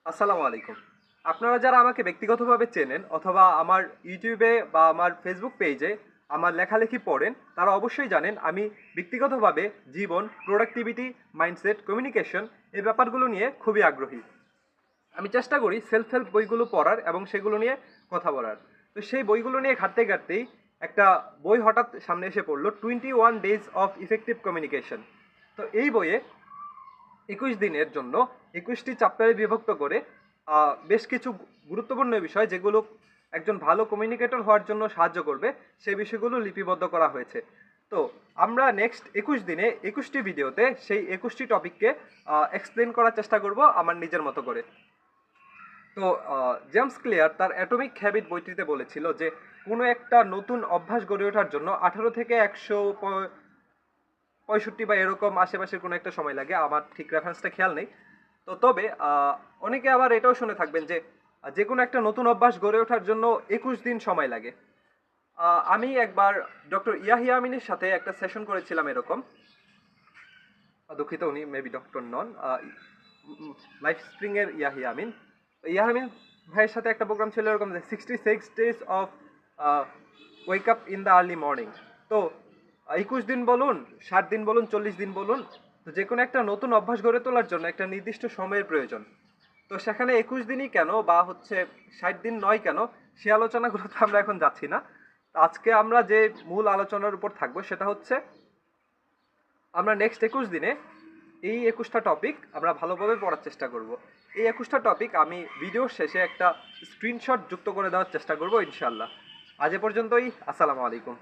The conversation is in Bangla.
আসসালামু আলাইকুম। আপনারা যারা আমাকে ব্যক্তিগতভাবে চেনেন অথবা আমার ইউটিউবে বা আমার ফেসবুক পেজে আমার লেখালেখি পড়েন, তারা অবশ্যই জানেন আমি ব্যক্তিগতভাবে জীবন, প্রোডাক্টিভিটি, মাইন্ডসেট, কমিউনিকেশন এই ব্যাপারগুলো নিয়ে খুবই আগ্রহী। আমি চেষ্টা করি সেলফ হেল্প বইগুলো পড়ার এবং সেগুলো নিয়ে কথা বলার। তো সেই বইগুলো নিয়ে ঘাঁটতে ঘাঁটতেই একটা বই হঠাৎ সামনে এসে পড়লো, 21 ডেজ অফ ইফেক্টিভ কমিউনিকেশন। তো এই বইয়ে 21 দিনের জন্য 21টি চ্যাপ্টারে বিভক্ত করে বেশ কিছু গুরুত্বপূর্ণ বিষয় যেগুলো একজন ভালো কমিউনিকেটর হওয়ার জন্য সাহায্য করবে সেই বিষয়গুলো লিপিবদ্ধ করা হয়েছে। তো আমরা নেক্সট 21 দিনে 21টি ভিডিওতে সেই 21টি টপিককে এক্সপ্লেন করার চেষ্টা করব আমার নিজের মতো করে। তো জেমস ক্লিয়ার তার অ্যাটমিক হ্যাবিট বইটিতে বলেছিল যে কোনো একটা নতুন অভ্যাস গড়ে ওঠার জন্য 18 থেকে 165 বা এরকম আশেপাশের কোনো একটা সময় লাগে, আমার ঠিক রেফারেন্সটা খেয়াল নেই। তো তবে অনেকে আবার এটাও শুনে থাকবেন যে যে কোনো একটা নতুন অভ্যাস গড়ে ওঠার জন্য 21 দিন সময় লাগে। আমি একবার ডক্টর ইয়াহিয়া আমিনের সাথে একটা সেশন করেছিলাম এরকম। দুঃখিত, উনি মেবি ডক্টর নন, লাইফ স্প্রিং এর ইয়াহিয়া আমিন। ইয়াহিয়া আমিন ভাইয়ের সাথে একটা প্রোগ্রাম ছিল এরকম যে 66 days of wake up in the early morning. তো 21 দিন বলুন, 60 দিন বলুন, 40 দিন বলুন, তো যে কোনো একটা নতুন অভ্যাস গড়ে তোলার জন্য একটা নির্দিষ্ট সময়ের প্রয়োজন। তো সেখানে 21 দিনই কেন বা হচ্ছে 60 দিন নয় কেন, সে আলোচনাগুলোতে আমরা এখন যাচ্ছি না। আজকে আমরা যে মূল আলোচনার উপর থাকবো সেটা হচ্ছে আমরা নেক্সট 21 দিনে এই 21টা টপিক আমরা ভালোভাবে পড়ার চেষ্টা করব। এই 21টা টপিক আমি ভিডিওর শেষে একটা স্ক্রিনশট যুক্ত করে দেওয়ার চেষ্টা করব ইনশাল্লাহ। আজ এ পর্যন্তই। আসসালামু আলাইকুম।